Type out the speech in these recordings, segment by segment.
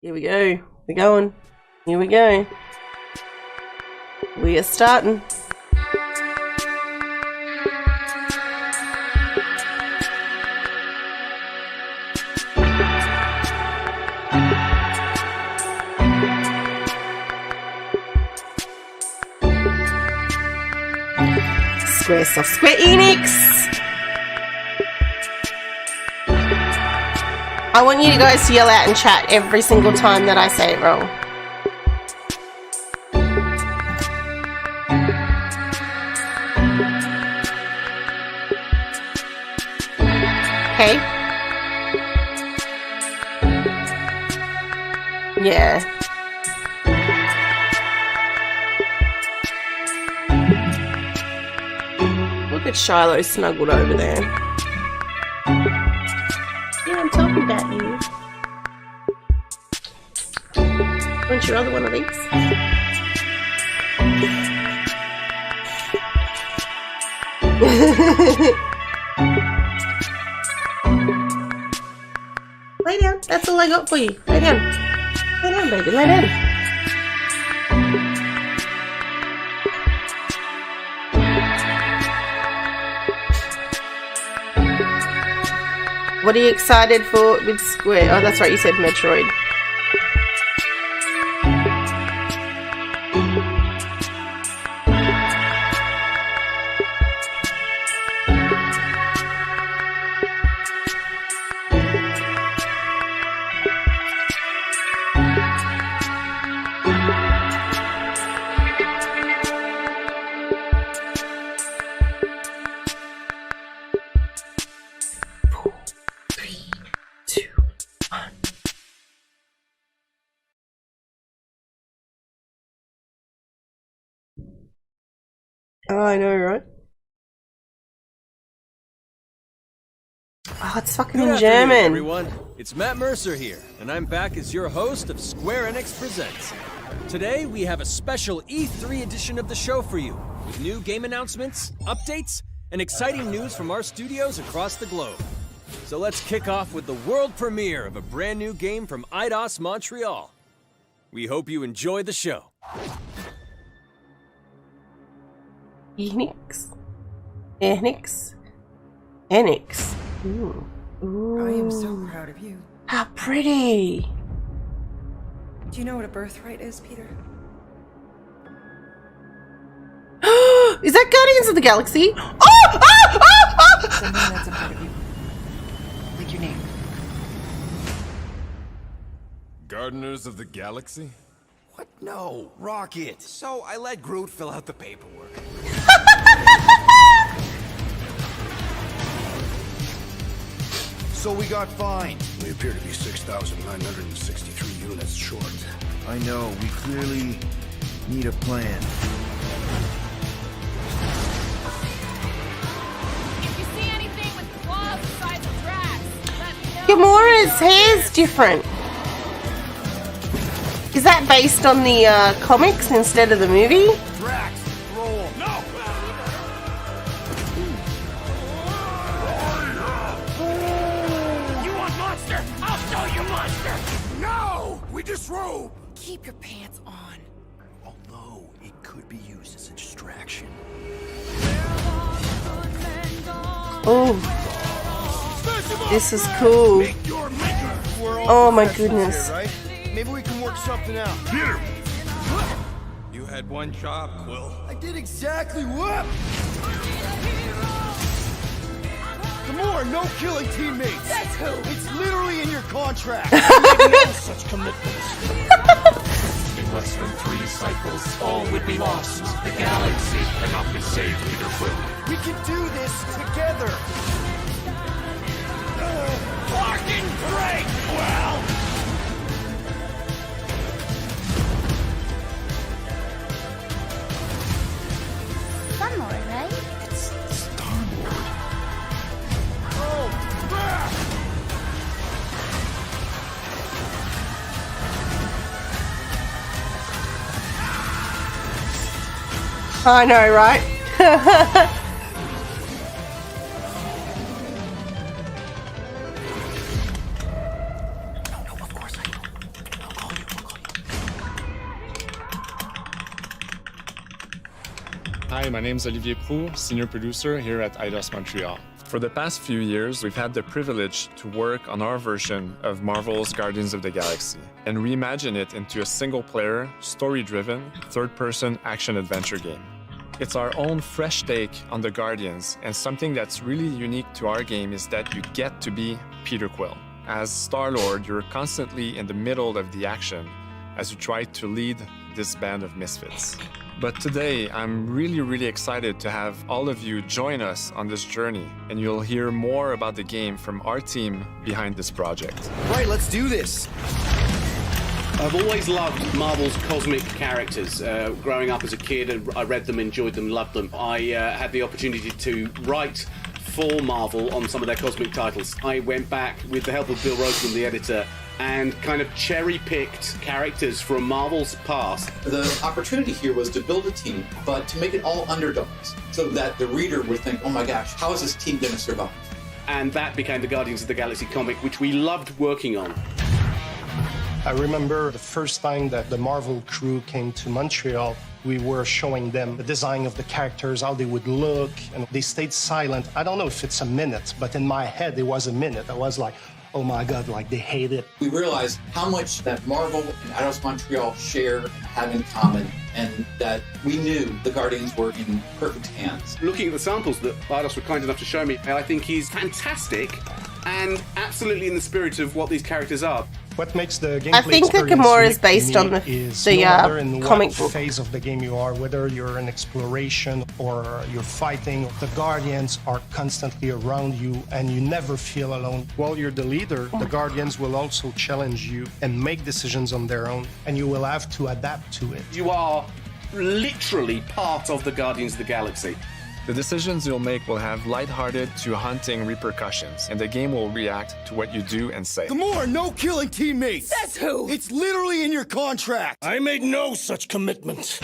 Here we go. We're going. Here we go. We are starting. Squaresoft, Square Enix. I want you guys to yell out in chat every single time that I say it wrong. Okay? Yeah. Look at Shiloh snuggled over there. Yeah, I'm talking about you. Want your other one of these? Lay down. That's all I got for you. Lay down. Lay down, baby. Lay down. What are you excited for with Square? Oh, that's right, you said Metroid. Oh, I know, right? Oh, it's fucking in German. Everyone, it's Matt Mercer here, and I'm back as your host of Square Enix Presents. Today, we have a special E3 edition of the show for you, with new game announcements, updates, and exciting news from our studios across the globe. So let's kick off with the world premiere of a brand new game from 𝗕𝗨𝗦𝗦𝗡𝗘𝗦, Montreal. We hope you enjoy the show. Enix. Enix. Enix. Ooh. Ooh. I am so proud of you. How pretty. Do you know what a birthright is, Peter? Is that Guardians of the Galaxy? Oh! Something that's a part of you. Like your name. Gardeners of the Galaxy? What? No, Rocket. So I let Groot fill out the paperwork. So we got fined. We appear to be 6,963 units short. I know, we clearly need a plan. If you see anything with claws the size of Drax, let me know. Gamora's hair's different. Is that based on the comics instead of the movie? Drax, throw him. No! You want monster? I'll show you monster! No! We disrobe! Keep your pants on. Although it could be used as a distraction. Oh, this is cool. Oh my goodness. Here, right? Maybe we can work something out. Peter! You had one job, Quill. I did exactly what? Gamora, no killing teammates. That's who. It's literally in your contract. Such commitments. In less than 3 cycles, all would be lost. The galaxy cannot be saved, Peter Quill. We can do this together. Fucking great, Quill! Sunlord, right? I know, right? Hi, my name is 𝗕𝗨𝗦𝗦𝗡𝗘𝗦, Senior Producer here at 𝗘𝗨𝗦𝗡𝗘𝗦 Montreal. For the past few years, we've had the privilege to work on our version of Marvel's Guardians of the Galaxy and reimagine it into a single-player, story-driven, third-person action-adventure game. It's our own fresh take on the Guardians, and something that's really unique to our game is that you get to be Peter Quill. As Star-Lord, you're constantly in the middle of the action as you try to lead this band of misfits. But today, I'm really excited to have all of you join us on this journey, and you'll hear more about the game from our team behind this project. Right, let's do this. I've always loved Marvel's cosmic characters. Growing up as a kid, I read them, enjoyed them, loved them. I had the opportunity to write for Marvel on some of their cosmic titles. I went back with the help of Bill Roseman, the editor, and kind of cherry-picked characters from Marvel's past. The opportunity here was to build a team, but to make it all underdogs, so that the reader would think, oh my gosh, how is this team going to survive? And that became the Guardians of the Galaxy comic, which we loved working on. I remember the first time that the Marvel crew came to Montreal, we were showing them the design of the characters, how they would look, and they stayed silent. I don't know if it's a minute, but in my head it was a minute. I was like, oh my God, like they hate it. We realized how much that Marvel and 𝗘𝗨𝗦𝗡𝗘𝗏 Montreal share and have in common, and that we knew the Guardians were in perfect hands. Looking at the samples that 𝗘𝗨𝗦𝗡𝗏 were kind enough to show me, I think he's fantastic and absolutely in the spirit of what these characters are. What makes the gameplay I think the Ghidorah is based on the comic book phase of the game you are, whether you're in exploration or you're fighting. The Guardians are constantly around you and you never feel alone. While you're the leader, the Guardians will also challenge you and make decisions on their own, and you will have to adapt to it. You are literally part of the Guardians of the Galaxy. The decisions you'll make will have lighthearted to haunting repercussions, and the game will react to what you do and say. Gamora, no killing teammates! Says who? It's literally in your contract! I made no such commitment.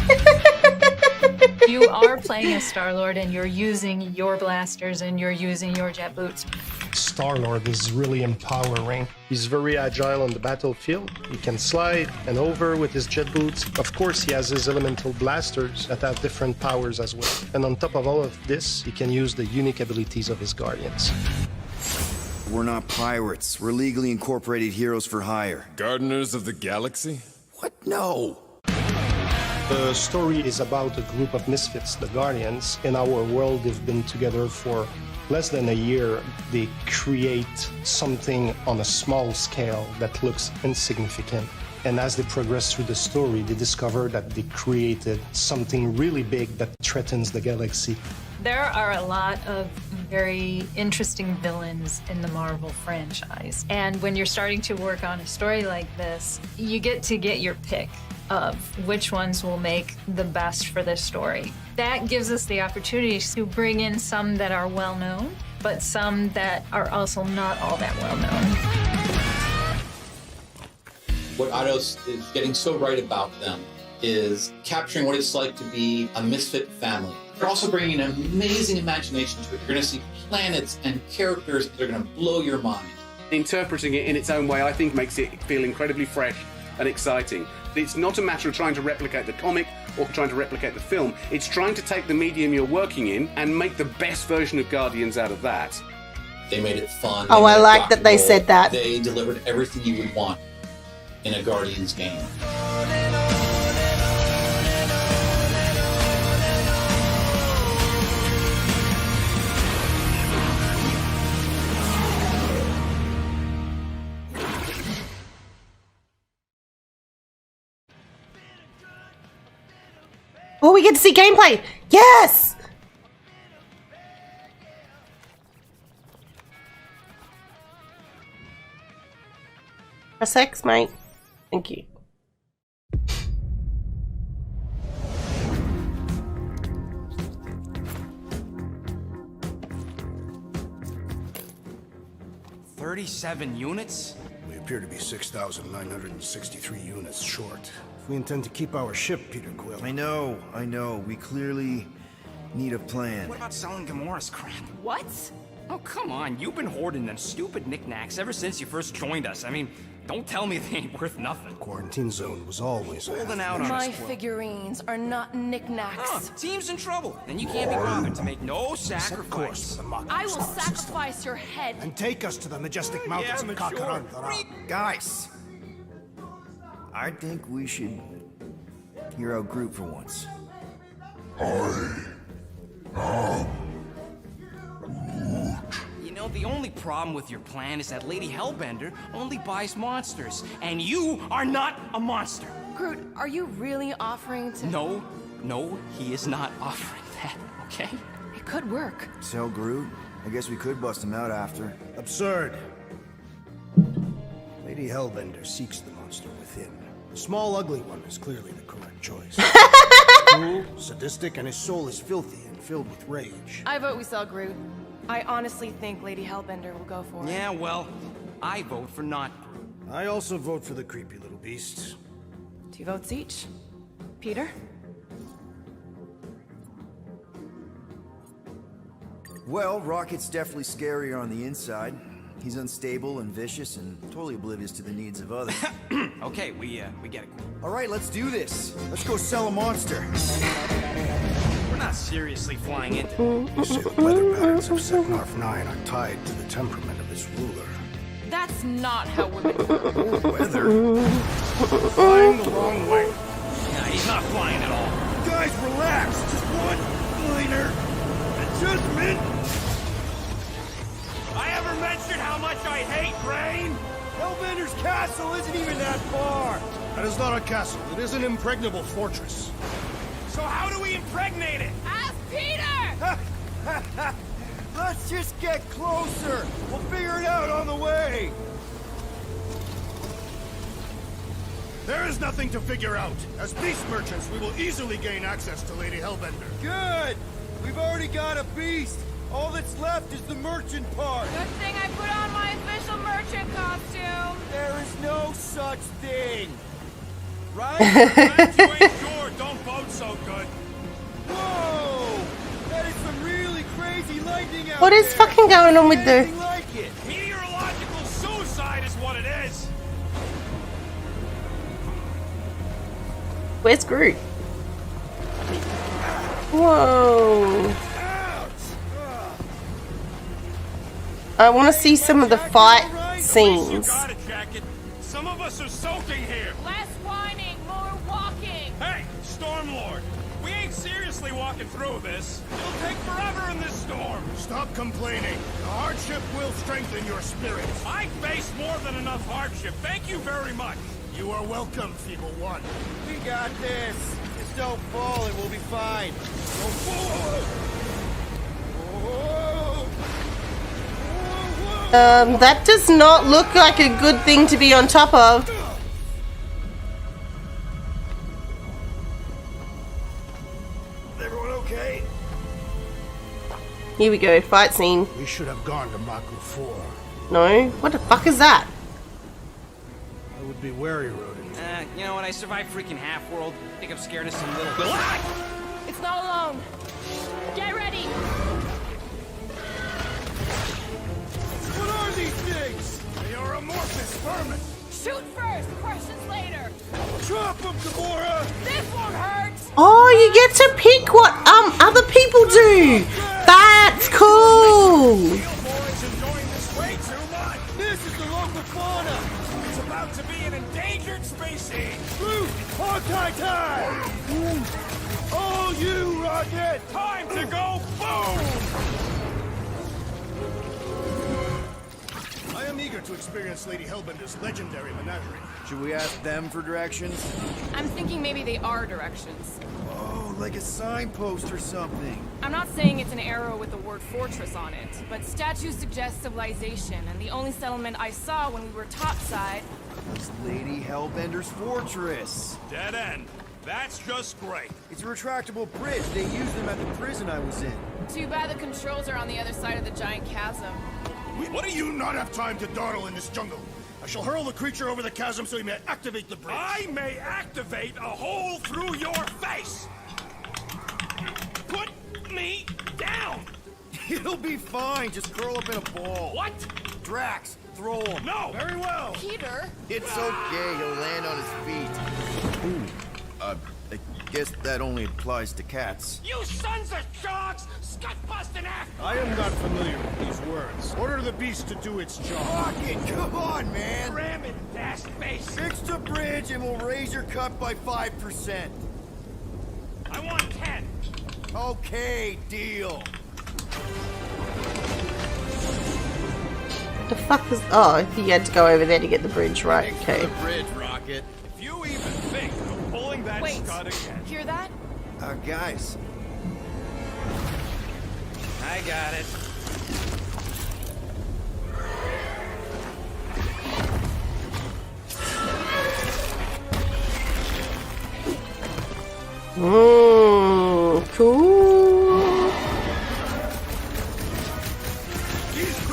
You are playing as Star-Lord and you're using your blasters and you're using your jet boots. Star-Lord is really empowering. He's very agile on the battlefield. He can slide and over with his jet boots. Of course, he has his elemental blasters that have different powers as well. And on top of all of this, he can use the unique abilities of his Guardians. We're not pirates. We're legally incorporated heroes for hire. Gardeners of the Galaxy? What? No. The story is about a group of misfits, the Guardians. In our world, they've been together for less than a year. They create something on a small scale that looks insignificant. And as they progress through the story, they discover that they created something really big that threatens the galaxy. There are a lot of very interesting villains in the Marvel franchise. And when you're starting to work on a story like this, you get to get your pick of which ones will make the best for this story. That gives us the opportunity to bring in some that are well known, but some that are also not all that well known. What 𝗘𝗨𝗦𝗡𝗏 is getting so right about them is capturing what it's like to be a misfit family. They're also bringing an amazing imagination to it. You're going to see planets and characters that are going to blow your mind. Interpreting it in its own way, I think, makes it feel incredibly fresh and exciting. It's not a matter of trying to replicate the comic or trying to replicate the film. It's trying to take the medium you're working in and make the best version of Guardians out of that. They made it fun. Oh, I like that they said that. They delivered everything you would want in a Guardians game. Oh, we get to see gameplay! Yes! Press X, mate. Thank you. $37 units? We appear to be 6,963 units short. If we intend to keep our ship, Peter Quill. I know. We clearly need a plan. What about selling Gamora's crap? What? Oh, come on. You've been hoarding them stupid knickknacks ever since you first joined us. I mean, Don't tell me they ain't worth nothing. Quarantine zone was always Holding out on My us. figurines are not knickknacks. Team's in trouble. Then you can't be bothered to make no sacrifice. I will sacrifice your head. And take us to the majestic mountains of 𝗘𝗏𝗏𝗏𝗏. Guys, I think we should hear out Groot for once. You know, the only problem with your plan is that Lady Hellbender only buys monsters, and you are not a monster. Groot, are you really offering to... No, he is not offering that, okay? It could work. Tell Groot. I guess we could bust him out after. Absurd. Lady Hellbender seeks the monster within. The small, ugly one is clearly the correct choice. Cruel, sadistic, and his soul is filthy and filled with rage. I vote we sell Groot. I honestly think Lady Hellbender will go for it. Yeah, well, I vote for not Groot. I also vote for the creepy little beast. 2 votes each. Peter? Well, Rocket's definitely scarier on the inside. He's unstable and vicious and totally oblivious to the needs of others. Okay, we get it. All right, let's do this. Let's go sell a monster. We're not seriously flying into You say the weather patterns of 𝗘𝗏𝗏𝗏𝗏 are tied to the temperament of its ruler. That's not how women work. Weather? Flying the wrong way. Nah, he's not flying at all. Guys, relax. Just one minor adjustment. I ever mentioned how much I hate rain? Hellbender's castle isn't even that far. That is not a castle. It is an impregnable fortress. So how do we impregnate it? Ask Peter! Let's just get closer. We'll figure it out on the way. There is nothing to figure out. As beast merchants, we will easily gain access to Lady Hellbender. Good. We've already got a beast. All that's left is the merchant part. Good thing I put on my official merchant costume. There is no such thing. Right? You ain't sure, don't vote so good. Whoa! That is some really crazy lightning out What is there. fucking going on with the... Anything like it. Meteorological suicide is what it is. Where's Groot? Whoa. I want to see some of the fight scenes. Got it, Jacket. Some of us are soaking here. Less whining, more walking. Hey, Stormlord, we ain't seriously walking through this. It'll take forever in this storm. Stop complaining. The hardship will strengthen your spirits. I face more than enough hardship. Thank you very much. You are welcome, Feeble One. We got this. Just don't fall and we'll be fine. That does not look like a good thing to be on top of. Everyone okay? Here we go, fight scene. We should have gone to Maku 4. No? What the fuck is that? I would be wary, rodent. You know what? I survived freaking half-world. I think I'm scared of some little... It's not alone. Get ready. What are these things? They are amorphous vermin. Shoot first, questions later. Drop them, Gamora! This won't hurt. Oh, you get to pick what other people do. That's cool. Boys enjoying this way too much. This is the local fauna. It's about to be an endangered species. Groot, Hawkeye time! Oh, you, Rocket! Time to go boom! I am eager to experience Lady Hellbender's legendary menagerie. Should we ask them for directions? I'm thinking maybe they are directions. Oh, like a signpost or something. I'm not saying it's an arrow with the word fortress on it, but statues suggest civilization, and the only settlement I saw when we were topside... It's Lady Hellbender's fortress. Dead end. That's just great. It's a retractable bridge. They used them at the prison I was in. Too bad the controls are on the other side of the giant chasm. What do you not have time to dawdle in this jungle? I shall hurl the creature over the chasm so he may activate the bridge. I may activate a hole through your face. Put me down. It'll be fine. Just curl up in a ball. What? Drax, throw him. No! Very well! Peter! It's okay, he'll land on his feet. Ooh, I guess that only applies to cats. You sons of sharks! Scut-busting act! I am not familiar with these words. Order the beast to do its job. Rocket, come on, man! Ram it, dash face! Fix the bridge and we'll raise your cut by 5%. I want 10! Okay, deal. The fuck is... Oh, he had to go over there to get the bridge, right? Okay. The bridge, Rocket. If you even think of pulling that Wait, stud again. hear that? Guys. I got it. Cool.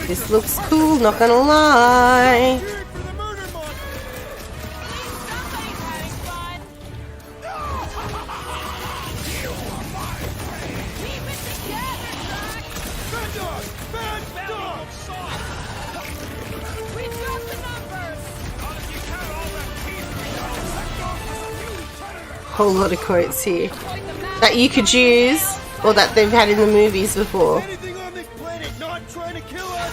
This looks cool, not gonna lie. Whole lot of quotes here that you could use or that they've had in the movies before. Anything on this planet not trying to kill us?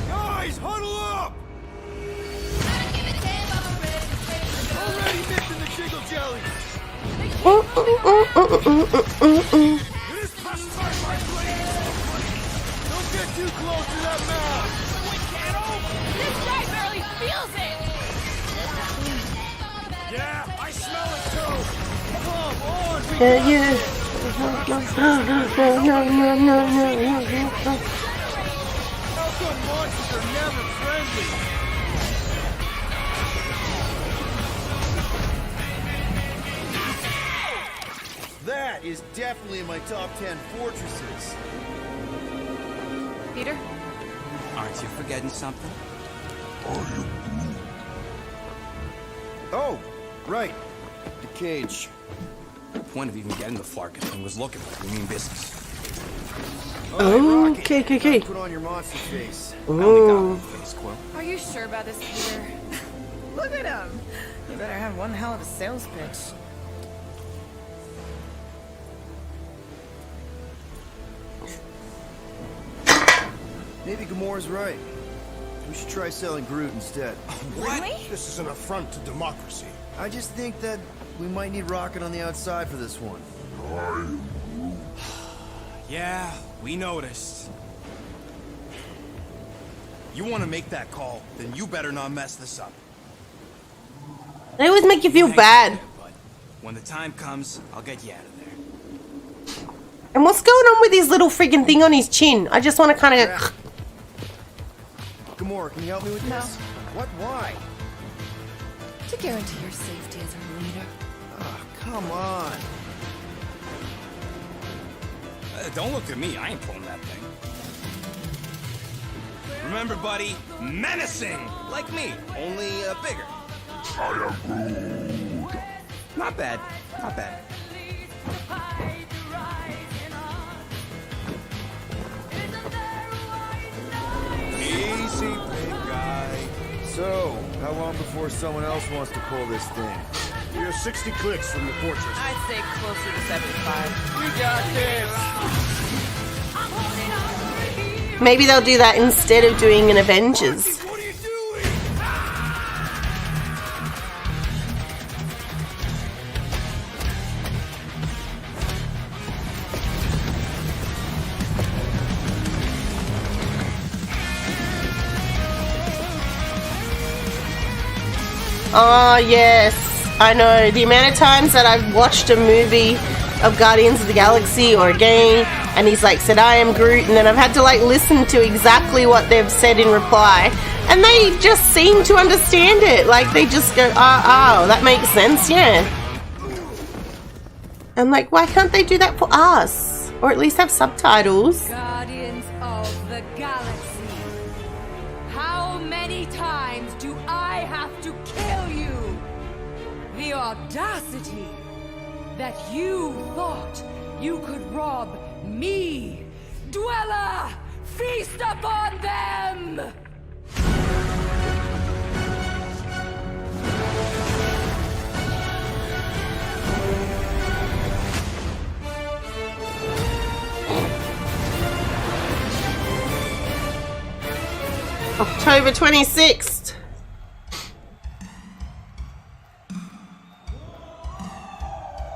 Guys, huddle up! Already missing the jiggle jelly. This must hurt my blade. Don't get too close to that mouth. This guy barely feels it! Yeah, I smell it too. Come on, we Yeah. No. How come monsters are never friendly? That is definitely in my top 10 fortresses. Peter? Aren't you forgetting something? Oh, right. The cage. The point of even getting the Flarkin thing was looking like we mean business. Oh, Rocket, okay. Put on your monster face. Ooh. Are you sure about this, Peter? Look at him! You better have one hell of a sales pitch. Maybe Gamora's right. We should try selling Groot instead. Really? This is an affront to democracy. I just think that we might need Rocket on the outside for this one. Yeah, we noticed. You want to make that call, then you better not mess this up. They always make you feel bad. But when the time comes, I'll get you out of there. And what's going on with his little freaking thing on his chin? I just want to kind of... Gamora, can you help me with this? What? Why? To guarantee your safety as our leader. Oh, come on. Don't look at me, I ain't pulling that thing. Remember, buddy, menacing! Like me, only bigger. Not bad, not bad. Easy, big guy. So, how long before someone else wants to pull this thing? You're 60 clicks from the fortress. I'd say closer to 75. We got this! Maybe they'll do that instead of doing an Avengers. What are you doing? Oh, yes. I know. The amount of times that I've watched a movie of Guardians of the Galaxy or a game, and he's like said, I am Groot, and then I've had to like listen to exactly what they've said in reply. And they just seem to understand it. Like, they just go, oh, that makes sense, yeah. I'm like, why can't they do that for us? Or at least have subtitles. Guardians of the Galaxy. How many times do I have to kill you? The audacity that you thought you could rob me, Dweller! Feast upon them! October 26th.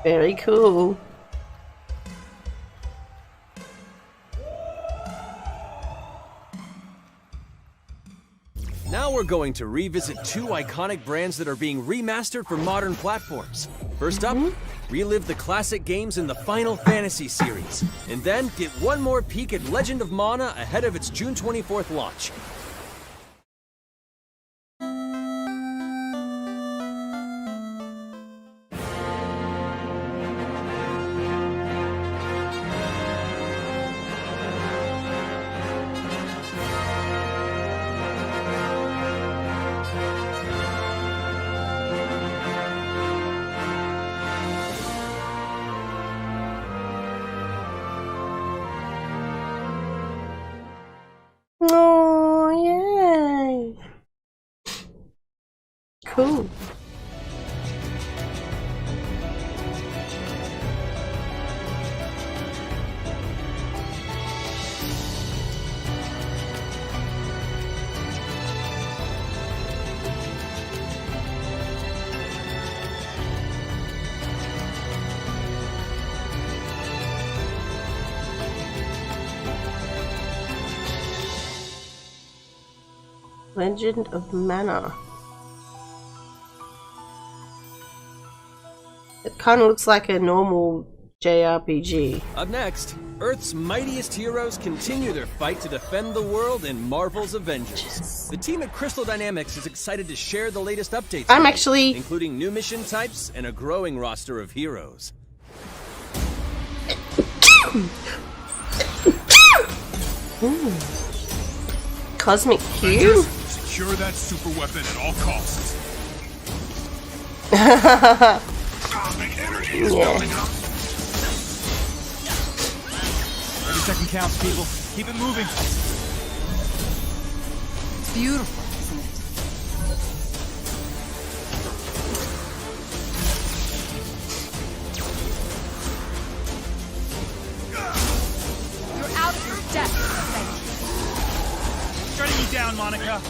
Very cool. Now we're going to revisit two iconic brands that are being remastered for modern platforms. First up, relive the classic games in the Final Fantasy series, and then get one more peek at Legend of Mana ahead of its June 24th launch. Oh, yay. Cool. Legend of Mana. It kind of looks like a normal JRPG. Up next, Earth's mightiest heroes continue their fight to defend the world in Marvel's Avengers. The team at Crystal Dynamics is excited to share the latest updates, including new mission types and a growing roster of heroes. Cosmic Q? Secure that super weapon at all costs. Energy is building up. Every second counts, people. Keep it moving. It's beautiful, isn't it? You're out of your depth, Fenrir. Shutting you down, Monica.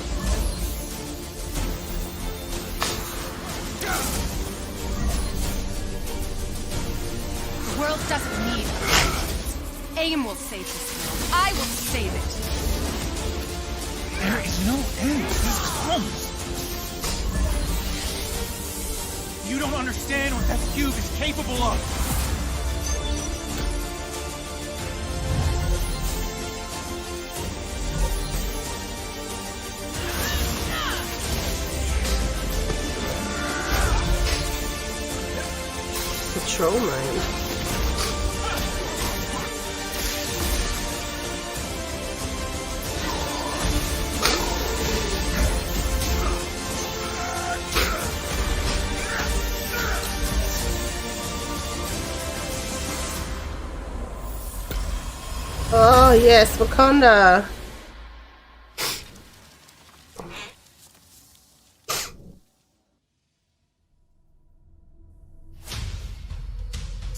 The world doesn't need us. AIM will save this world. I will save it. There is no end to these comes. You don't understand what that cube is capable of. Patrol mode. Oh yes, Wakanda.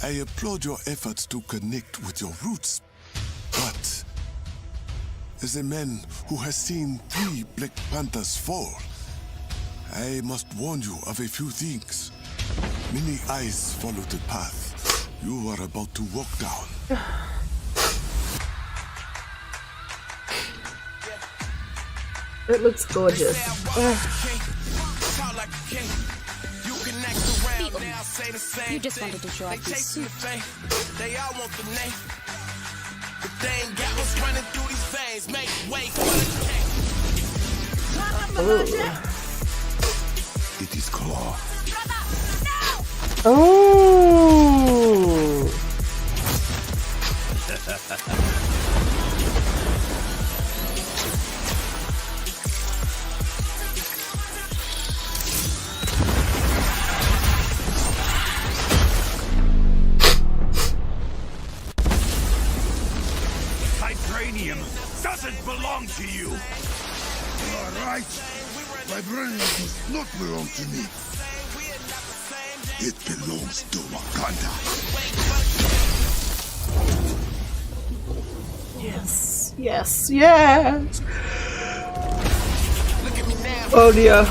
I applaud your efforts to connect with your roots, but as a man who has seen 3 Black Panthers fall, I must warn you of a few things. Many eyes follow the path you are about to walk down. It looks gorgeous. You just wanted to show off your suit. They all want the name. But they ain't got what's running through these veins. Make way for the king. It is Claw. Oh. Vibranium doesn't belong to you. You are right. Vibranium does not belong to me. It belongs to Wakanda. Yes, yes, yes. Oh dear.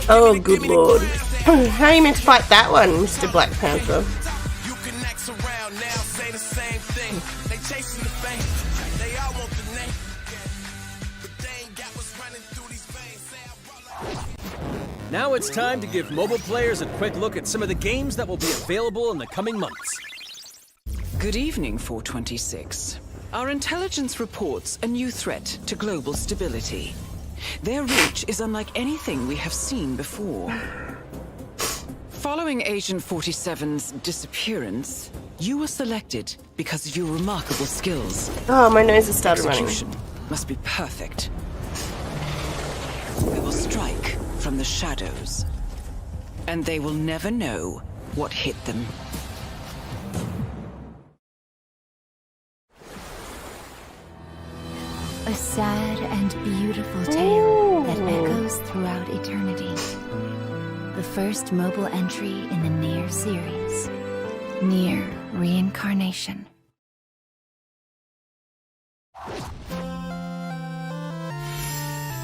Oh good lord. How are you meant to fight that one, Mr. Black Panther? Now it's time to give mobile players a quick look at some of the games that will be available in the coming months. Good evening, 426. Our intelligence reports a new threat to global stability. Their reach is unlike anything we have seen before. Following Agent 47's disappearance, you were selected because of your remarkable skills. Oh, my nose has started running. Execution must be perfect. We will strike from the shadows, and they will never know what hit them. A sad and beautiful tale that echoes throughout eternity. The first mobile entry in the Nier series. Nier Reincarnation.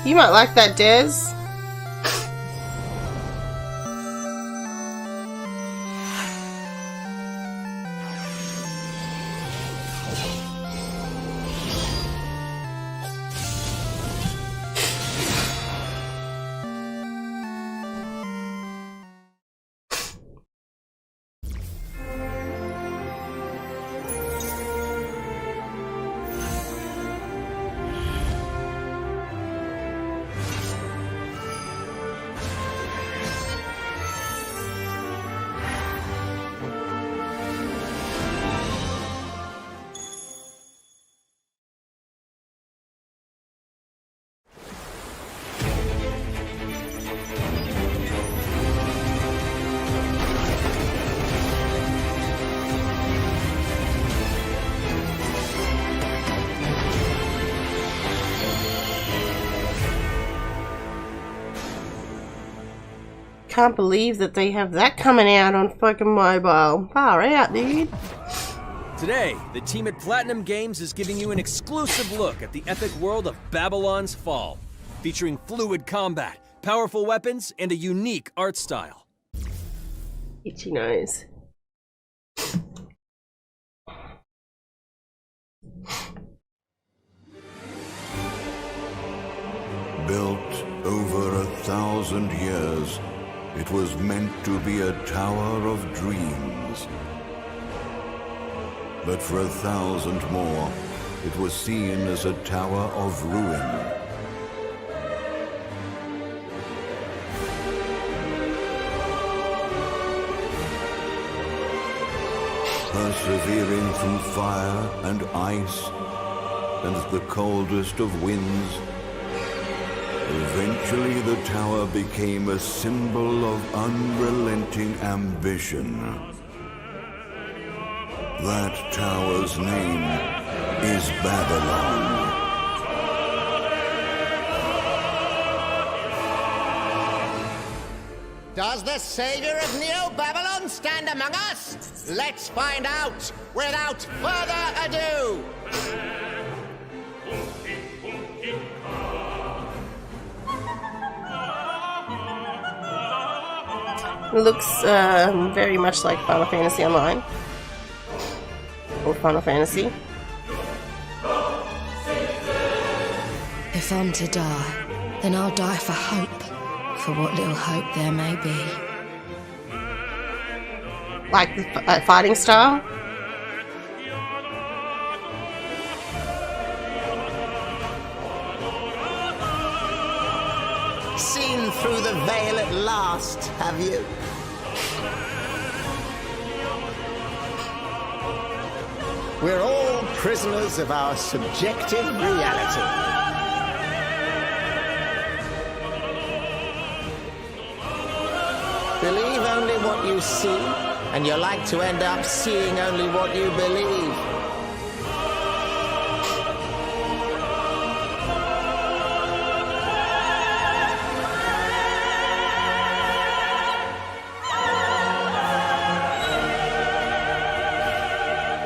You might like that, Des. Can't believe that they have that coming out on fucking mobile. Far out, dude. Today, the team at Platinum Games is giving you an exclusive look at the epic world of Babylon's Fall, featuring fluid combat, powerful weapons, and a unique art style. Itchy nose. Built over 1,000 years, it was meant to be a tower of dreams. But for 1,000 more, it was seen as a tower of ruin. Persevering through fire and ice and the coldest of winds, eventually the tower became a symbol of unrelenting ambition. That tower's name is Babylon. Does the savior of Neo-Babylon stand among us? Let's find out without further ado! It looks very much like Final Fantasy Online. Or Final Fantasy. If I'm to die, then I'll die for hope. For what little hope there may be. Like the fighting style? Seen through the veil at last, have you? We're all prisoners of our subjective reality. Believe only what you see, and you're like to end up seeing only what you believe.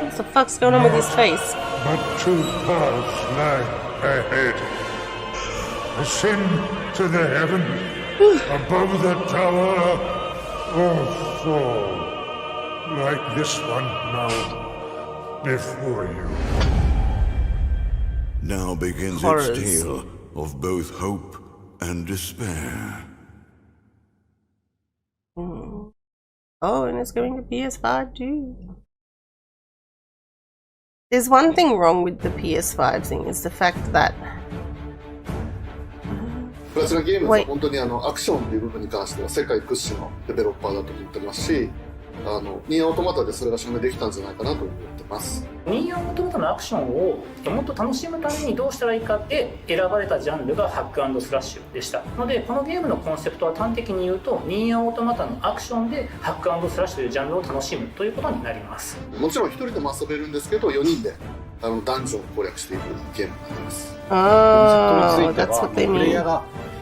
What the fuck's going on with his face? But true paths lie ahead. ascend to the heaven above the tower, or fall like this one now before you. Now begins Horrors. its tale of both hope and despair. Oh, and it's going to PS5 too. There's one thing wrong with the PS5 thing, is the fact that プラチナゲームズは本当にアクションという部分に関しては世界屈指のデベロッパーだと思ってますし、ニーアオートマタでそれが証明できたんじゃないかなと思ってます。ニーアオートマタのアクションをもっと楽しむためにどうしたらいいかで選ばれたジャンルがハック&スラッシュでしたので、このゲームのコンセプトは端的に言うとニーアオートマタのアクションでハック&スラッシュというジャンルを楽しむということになります。もちろん一人でも遊べるんですけど、4人でダンジョンを攻略していくゲームになります。Oh, that's what they プレイヤー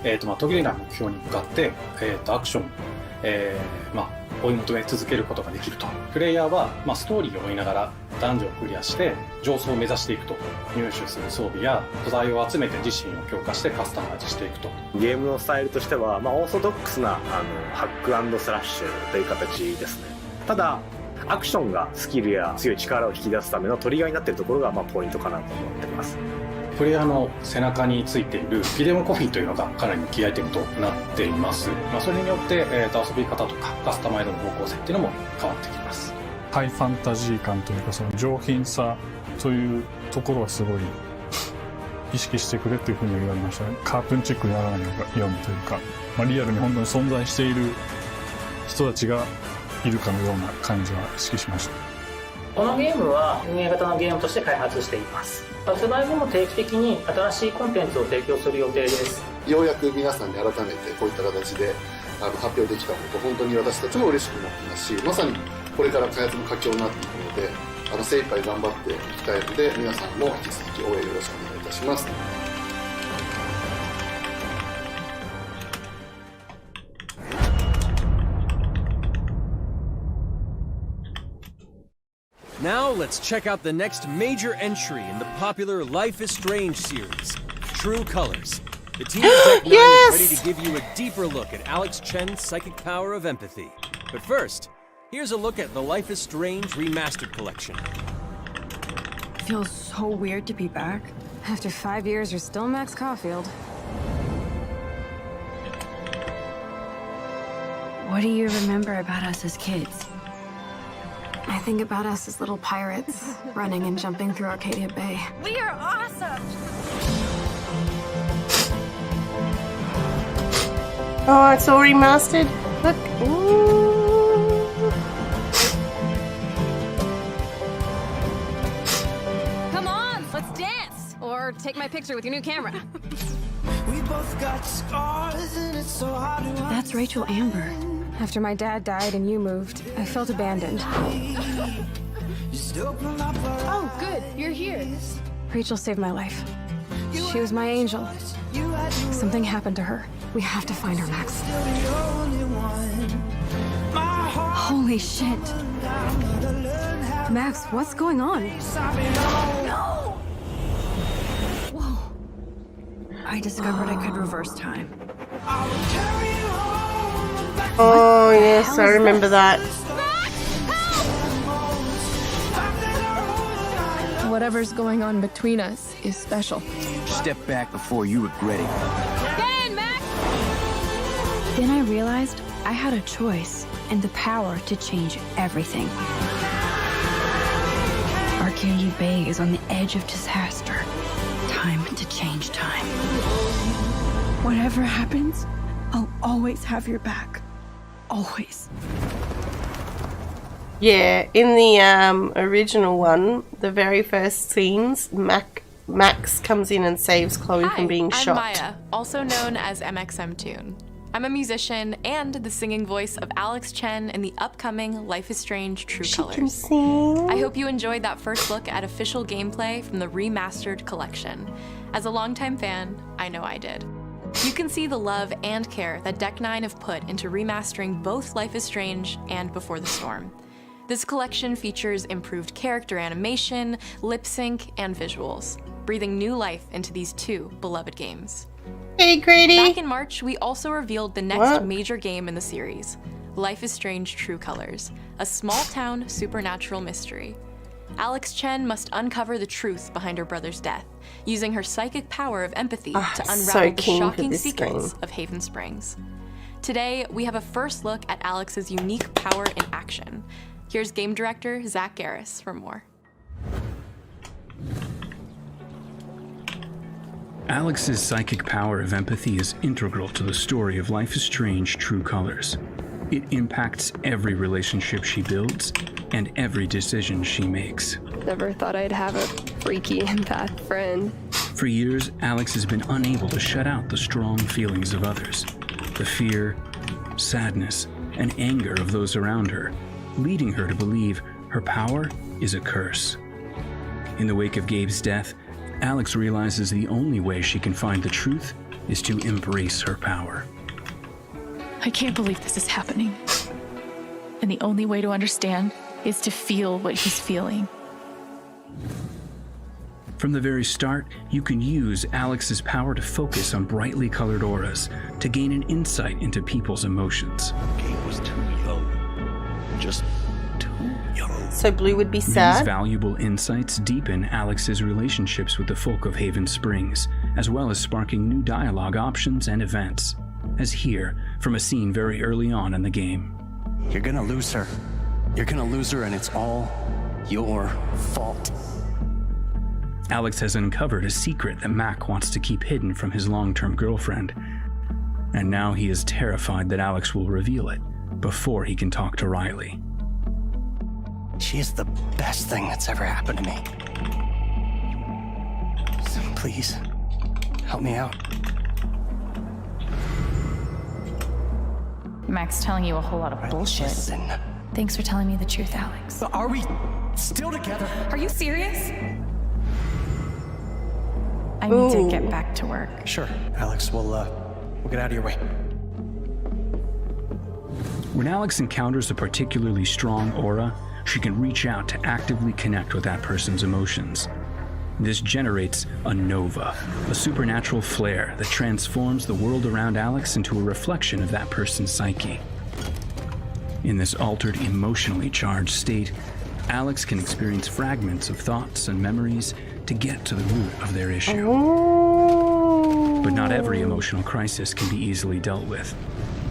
mean. が途切れない目標に向かって、アクション、追い求め続けることができると。プレイヤーは、ストーリーを追いながらダンジョンをクリアして上層を目指していくと。入手する装備や素材を集めて自身を強化してカスタマイズしていくと。ゲームのスタイルとしては、オーソドックスなハック&スラッシュという形ですね。ただアクションがスキルや強い力を引き出すためのトリガーになっているところがポイントかなと思っています。プレイヤーの背中についているフィデモコピーというのがかなりのキーアイテムとなっています。それによって、遊び方とかカスタマイズの方向性っていうのも変わってきます。ハイファンタジー感というか、その上品さというところはすごい意識してくれっていうふうに言われましたね。カートゥーンチックにならないようにというか、リアルに本当に存在している人たちがいるかのような感じは意識しました。このゲームは運営型のゲームとして開発しています。発売後も定期的に新しいコンテンツを提供する予定です。ようやく皆さんに改めてこういった形で発表できたこと、本当に私たちも嬉しくなってますし、まさにこれから開発の佳境になっていくので、精一杯頑張っていきたいので、皆さんも引き続き応援よろしくお願いいたします。Now let's check out the next major entry in the popular Life is Strange series, True Colors. The team at Deck 9 is ready to give you a deeper look at Alex Chen's psychic power of empathy. But first, here's a look at the Life is Strange Remastered Collection. Feels so weird to be back. After 5 years, you're still Max Caulfield. What do you remember about us as kids? I think about us as little pirates, running and jumping through Arcadia Bay. We are awesome! Oh, it's all remastered. Look. Ooh. Come on, let's dance! Or take my picture with your new camera. We both got scars and it's so hard to That's Rachel Amber. After my dad died and you moved, I felt abandoned. Oh, good, you're here. Rachel saved my life. She was my angel. Something happened to her. We have to find her, Max. Holy shit. Max, what's going on? No! Whoa. I discovered I could reverse time. Oh, yes, I remember that. Whatever's going on between us is special. Step back before you regret it. Ben, Max! Then I realized I had a choice and the power to change everything. Arcadia Bay is on the edge of disaster. Time to change time. Whatever happens, I'll always have your back. Always. Yeah, in the original one, the very first scenes, Max comes in and saves Chloe from being shot. I'm Maya, also known as MXMToon. I'm a musician and the singing voice of Alex Chen in the upcoming Life is Strange True Colors. I hope you enjoyed that first look at official gameplay from the remastered collection. As a longtime fan, I know I did. You can see the love and care that Deck 9 have put into remastering both Life is Strange and Before the Storm. This collection features improved character animation, lip sync, and visuals, breathing new life into these two beloved games. Hey, Grady. Back in March, we also revealed the next major game in the series, Life is Strange: True Colors, a small-town supernatural mystery. Alex Chen must uncover the truth behind her brother's death, using her psychic power of empathy to unravel the shocking secrets of Haven Springs. Today, we have a first look at Alex's unique power in action. Here's game director 𝗕𝗪𝗏 for more. Alex's psychic power of empathy is integral to the story of Life is Strange: True Colors. It impacts every relationship she builds and every decision she makes. Never thought I'd have a freaky empath friend. For years, Alex has been unable to shut out the strong feelings of others, the fear, sadness, and anger of those around her, leading her to believe her power is a curse. In the wake of Gabe's death, Alex realizes the only way she can find the truth is to embrace her power. I can't believe this is happening. And the only way to understand is to feel what he's feeling. From the very start, you can use Alex's power to focus on brightly colored auras to gain an insight into people's emotions. Gabe was too young. Just too young. So Blue would be sad? These valuable insights deepen Alex's relationships with the folk of Haven Springs, as well as sparking new dialogue options and events, as here from a scene very early on in the game. You're gonna lose her. You're gonna lose her, and it's all your fault. Alex has uncovered a secret that Mac wants to keep hidden from his long-term girlfriend, and now he is terrified that Alex will reveal it before he can talk to Riley. She is the best thing that's ever happened to me. So please, help me out. Mac's telling you a whole lot of bullshit. Listen. Thanks for telling me the truth, Alex. But are we still together? Are you serious? I need to get back to work. Sure, Alex, we'll get out of your way. When Alex encounters a particularly strong aura, she can reach out to actively connect with that person's emotions. This generates a nova, a supernatural flare that transforms the world around Alex into a reflection of that person's psyche. In this altered, emotionally charged state, Alex can experience fragments of thoughts and memories to get to the root of their issue. But not every emotional crisis can be easily dealt with.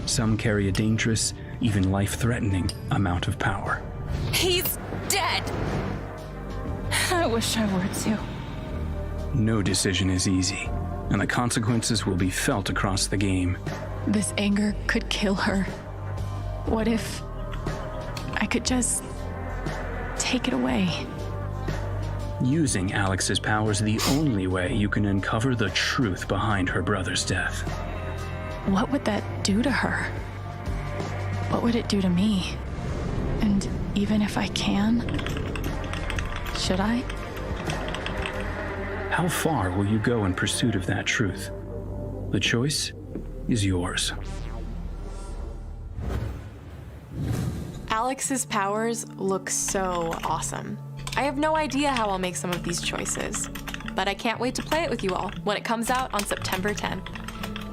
Some carry a dangerous, even life-threatening amount of power. He's dead! I wish I were too. No decision is easy, and the consequences will be felt across the game. This anger could kill her. What if I could just take it away? Using Alex's powers the only way you can uncover the truth behind her brother's death. What would that do to her? What would it do to me? And even if I can, should I? How far will you go in pursuit of that truth? The choice is yours. Alex's powers look so awesome. I have no idea how I'll make some of these choices, but I can't wait to play it with you all when it comes out on September 10th.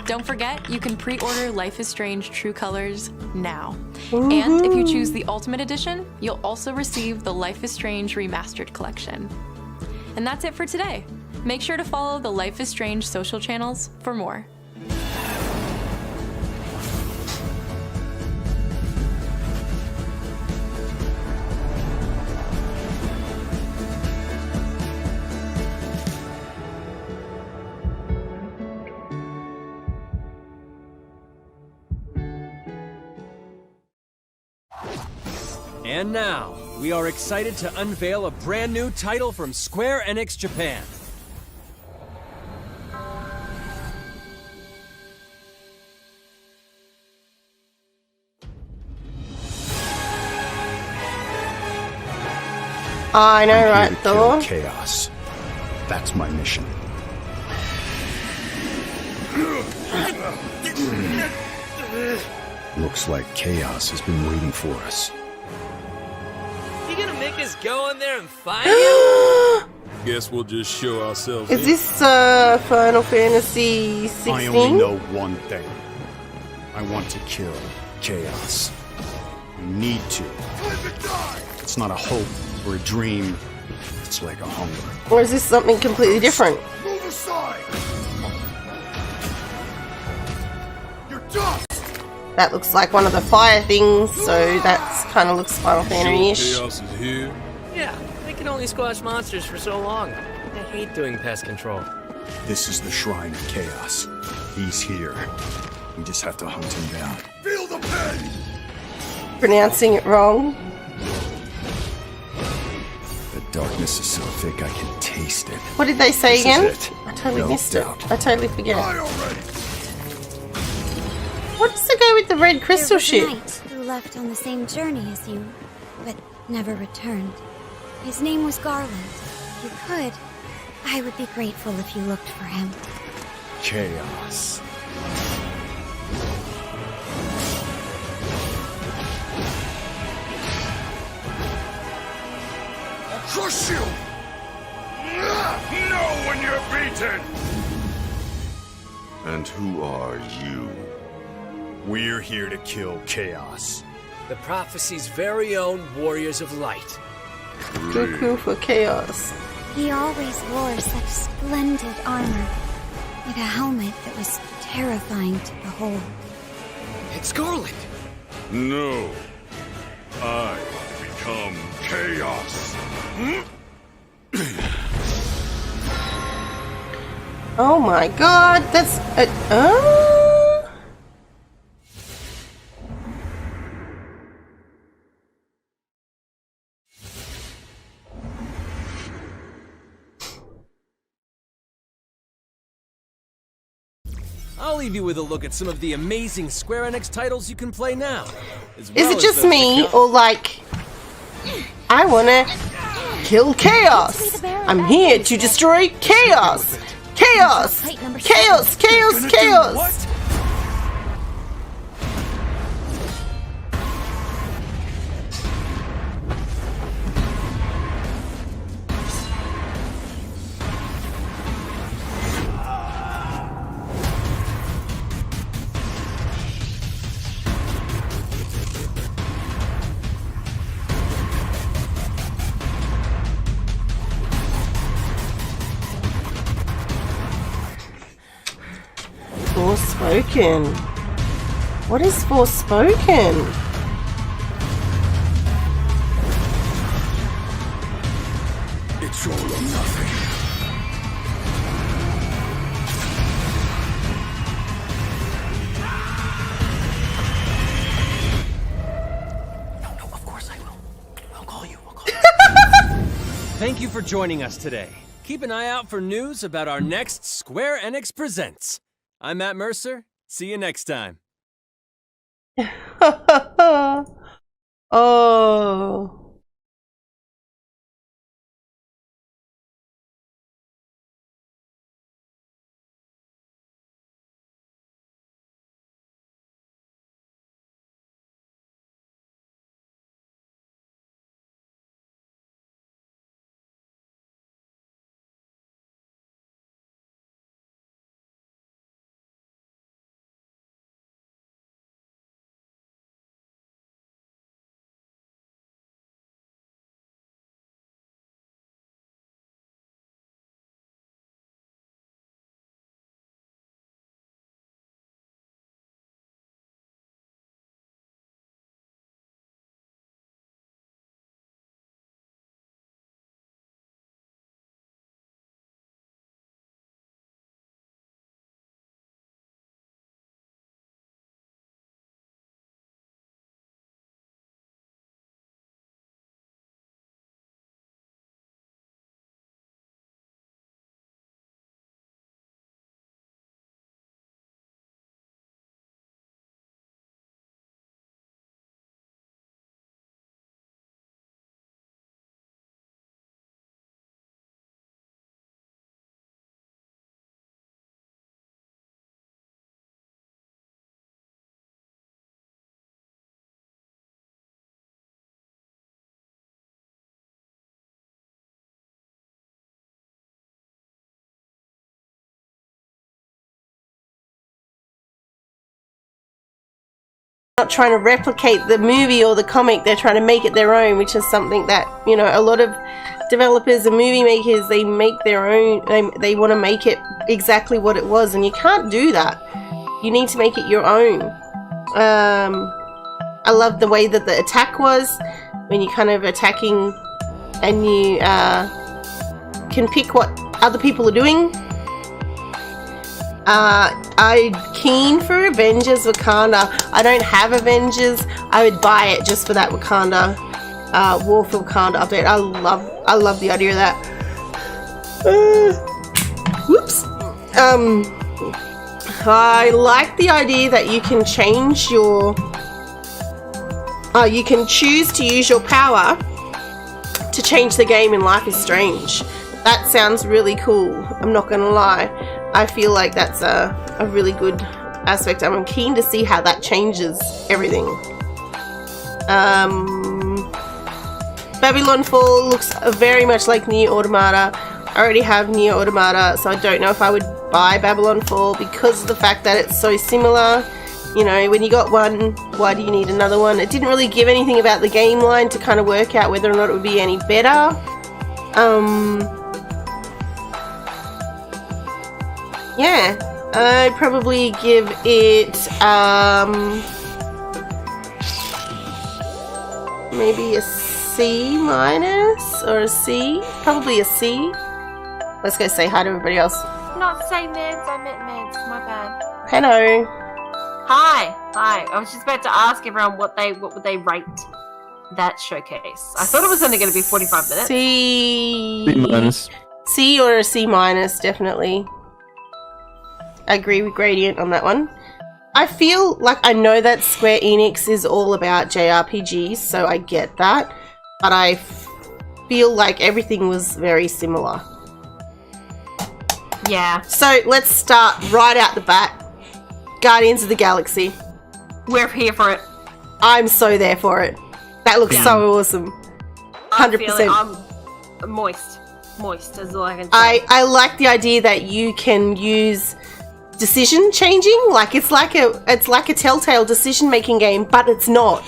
Don't forget, you can pre-order Life is Strange: True Colors now. And if you choose the Ultimate Edition, you'll also receive the Life is Strange Remastered Collection. And that's it for today. Make sure to follow the Life is Strange social channels for more. And now, we are excited to unveil a brand new title from Square Enix Japan. I know, right, Thor? Chaos. That's my mission. Looks like chaos has been waiting for us. You gonna make us go in there and find him? Guess we'll just show ourselves. Is this Final Fantasy 16? I only know one thing. I want to kill chaos. I need to. It's not a hope or a dream. It's like a hunger. Or is this something completely different? Move aside! You're done! That looks like one of the fire things, so that's kind of looks Final Fantasy-ish. Chaos is here. Yeah, they can only squash monsters for so long. I hate doing pest control. This is the Shrine of Chaos. He's here. We just have to hunt him down. Feel the pain! Pronouncing it wrong. The darkness is so thick I can taste it. What did they say This again? is it. I totally No missed doubt. it. I totally forget. What does it go with the red crystal There was a shit? knight who left on the same journey as you, but never returned. His name was Garland. If you could, I would be grateful if you looked for him. Chaos. I'll crush you! Know when you're beaten! And who are you? We're here to kill chaos. The prophecy's very own warriors of light. Goku for chaos. He always wore such splendid armor, with a helmet that was terrifying to behold. It's Garland! No. I become chaos. Oh my god, that's I'll leave you with a look at some of the amazing Square Enix titles you can play now. Is it just me, or like, I wanna kill chaos? I'm here to destroy chaos! Chaos! Chaos! Chaos! Chaos! Forspoken. What is Forspoken? It's all or nothing. No, of course I will. I'll call you. Thank you for joining us today. Keep an eye out for news about our next Square Enix Presents. I'm Matt Mercer. See you next time. Oh. not trying to replicate the movie or the comic, they're trying to make it their own, which is something that, you know, a lot of developers and movie makers, they make their own, they want to make it exactly what it was, and you can't do that. You need to make it your own. I love the way that the attack was, when you're kind of attacking and you can pick what other people are doing. I'm keen for Avengers Wakanda. I don't have Avengers. I would buy it just for that Wakanda, War for Wakanda update. I love the idea of that. Whoops. I like the idea that you can change your, you can choose to use your power to change the game in Life is Strange. That sounds really cool, I'm not gonna lie. I feel like that's a really good aspect. I'm keen to see how that changes everything. Babylon Fall looks very much like Nier Automata. I already have Nier Automata, so I don't know if I would buy Babylon Fall because of the fact that it's so similar. You know, when you got one, why do you need another one? It didn't really give anything about the game line to kind of work out whether or not it would be any better. Yeah, I'd probably give it maybe a C minus or a C, probably a C. Let's go say hi to everybody else. Not say mids, I meant mids, my bad. Hello. Hi. I was just about to ask everyone what would they rate that showcase. I thought it was only going to be 45 minutes. C minus. C or a C minus, definitely. I agree with Gradient on that one. I feel like I know that Square Enix is all about JRPGs, so I get that. But I feel like everything was very similar. Yeah. So let's start right out the bat. Guardians of the Galaxy. We're here for it. I'm so there for it. That looks so awesome. 100%. I'm moist. Moist is all I can say. I like the idea that you can use decision changing, like it's like a Telltale decision making game, but it's not,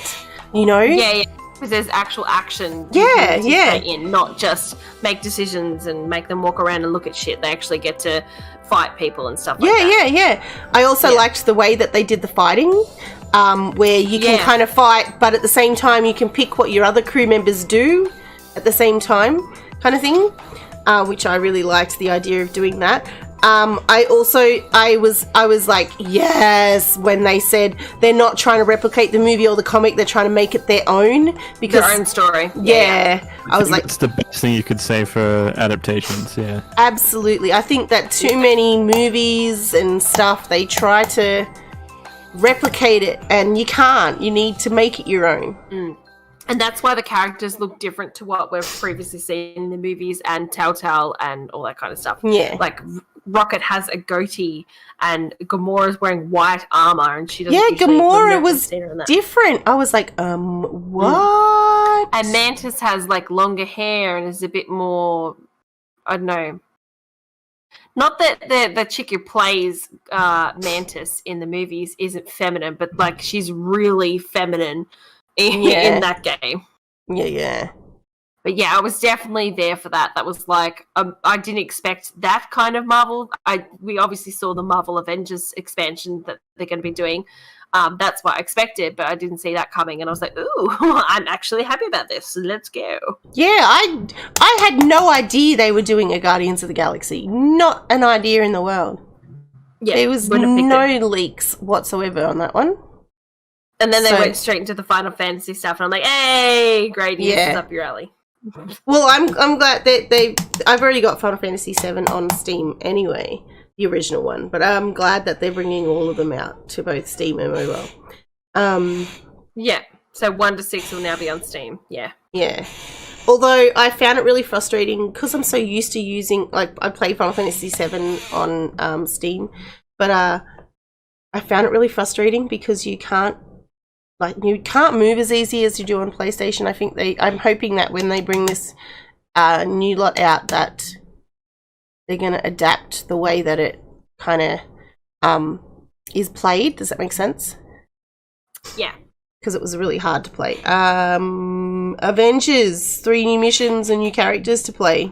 you know? Yeah, because there's actual action. In, not just make decisions and make them walk around and look at shit. They actually get to fight people and stuff like that. Yeah. I also liked the way that they did the fighting, where you can kind of fight, but at the same time you can pick what your other crew members do at the same time, kind of thing, which I really liked the idea of doing that. I was like, yes, when they said they're not trying to replicate the movie or the comic, they're trying to make it their own, because their own story. I was like, that's the best thing you could say for adaptations. Yeah, absolutely. I think that too many movies and stuff, they try to replicate it, and you can't. You need to make it your own. And that's why the characters look different to what we've previously seen in the movies and Telltale and all that kind of stuff. Yeah. Like Rocket has a goatee and Gamora's wearing white armor and she doesn't. Yeah, Gamora was different. I was like, what? And Mantis has like longer hair and is a bit more, I don't know. Not that the chick who plays Mantis in the movies isn't feminine, but like she's really feminine in that game. Yeah. But yeah, I was definitely there for that. That was like, I didn't expect that kind of Marvel. We obviously saw the Marvel Avengers expansion that they're going to be doing. That's what I expected, but I didn't see that coming. And I was like, ooh, I'm actually happy about this. Let's go. Yeah, I had no idea they were doing a Guardians of the Galaxy. Not an idea in the world. Yeah, there was no leaks whatsoever on that one. And then they went straight into the Final Fantasy stuff, and I'm like, hey, Grady, this is up your alley. Well, I'm glad that I've already got Final Fantasy 7 on Steam anyway, the original one, but I'm glad that they're bringing all of them out to both Steam and mobile. Yeah, so 1 to 6 will now be on Steam. Yeah. Although I found it really frustrating because I'm so used to using, like, I play Final Fantasy 7 on Steam, but I found it really frustrating because you can't move as easy as you do on PlayStation. I think I'm hoping that when they bring this new lot out, that they're going to adapt the way that it kind of is played. Does that make sense? Yeah. Because it was really hard to play. Avengers, 3 new missions and new characters to play.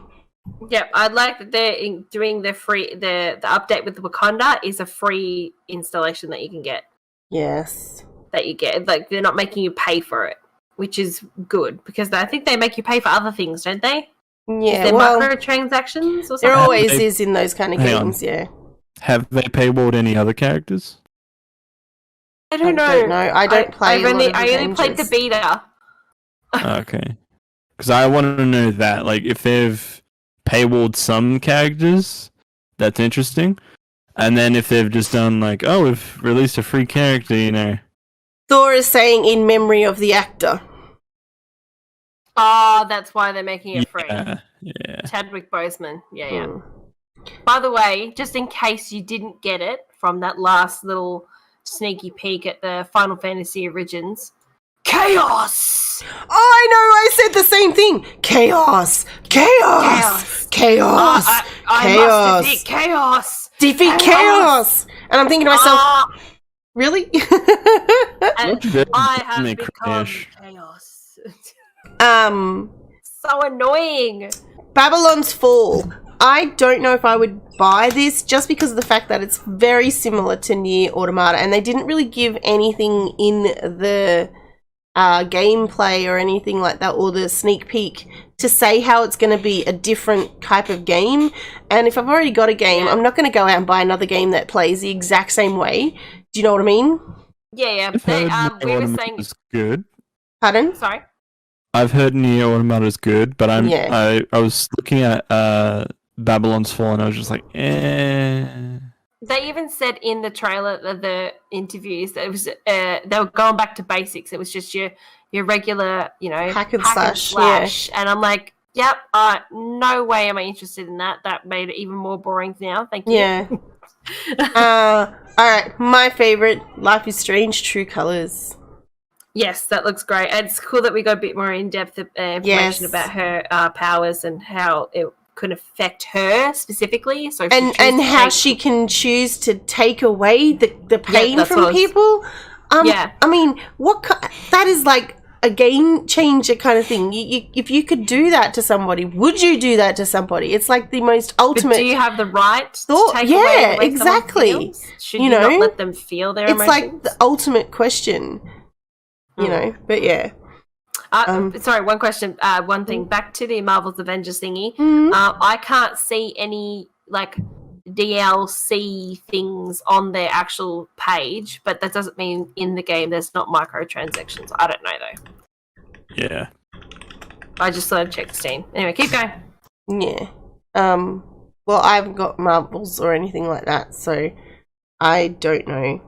Yep, I'd like that they're doing the update with Wakanda is a free installation that you can get. Yes. That you get. Like, they're not making you pay for it, which is good, because I think they make you pay for other things, don't they? Yeah, is there microtransactions or something? There always is in those kind of games, yeah. Have they paywalled any other characters? I don't know. I don't play. I only played the beta. Okay. Because I want to know that, like, if they've paywalled some characters, that's interesting. And then if they've just done, like, oh, we've released a free character, you know. Thor is saying in memory of the actor. Oh, that's why they're making it free. Yeah. Chadwick Boseman. Yeah. By the way, just in case you didn't get it from that last little sneaky peek at the Final Fantasy Origins, chaos! I know, I said the same thing. Chaos! Chaos! Chaos! I must defeat chaos! Defeat chaos! And I'm thinking to myself, really? I have become chaos. So annoying. Babylon's Fall. I don't know if I would buy this just because of the fact that it's very similar to Nier Automata, and they didn't really give anything in the gameplay or anything like that, or the sneak peek to say how it's going to be a different type of game. And if I've already got a game, I'm not going to go out and buy another game that plays the exact same way. Do you know what I mean? Yeah. We were saying it's good. Pardon? Sorry. I've heard Nier Automata is good, but I was looking at Babylon's Fall and I was just like, eh. They even said in the trailer of the interviews that it was they were going back to basics. It was just your regular, you know, hack and slash. And I'm like, yep, no way am I interested in that. That made it even more boring now. Thank you. Yeah. All right, my favorite, Life is Strange: True Colors. Yes, that looks great. And it's cool that we got a bit more in-depth information about her powers and how it could affect her specifically. So and how she can choose to take away the pain from people. I mean, that is like a game changer kind of thing. If you could do that to somebody, would you do that to somebody? It's like the most ultimate. But do you have the right to take away the way exactly. someone feels? Should you not let them feel their emotions? It's like the ultimate question. You know, but yeah. Sorry, one question. One thing. Back to the Marvel's Avengers thingy. I can't see any like DLC things on their actual page, but that doesn't mean in the game there's not microtransactions. I don't know though. Yeah. I just thought I'd check Steam. Anyway, keep going. Yeah. Well, I haven't got Marvels or anything like that, so I don't know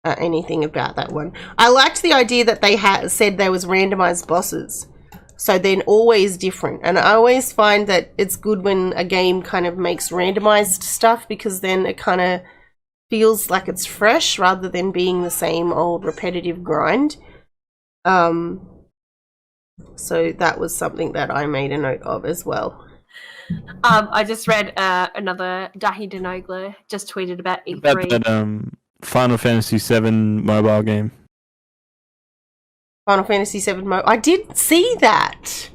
anything about that one. I liked the idea that they said there was randomized bosses, so they're always different, and I always find that it's good when a game kind of makes randomized stuff, because then it kind of feels like it's fresh rather than being the same old repetitive grind. So that was something that I made a note of as well. I just read another 𝗕𝗨𝗦𝗦 just tweeted about E3. About that Final Fantasy VII mobile game. Final Fantasy VII mobile. I did see that.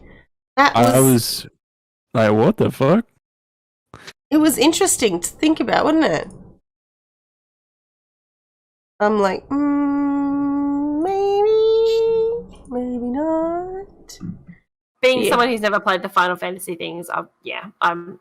I was like, what the fuck? It was interesting to think about, wasn't it? I'm like, maybe not. Being someone who's never played the Final Fantasy things, I'm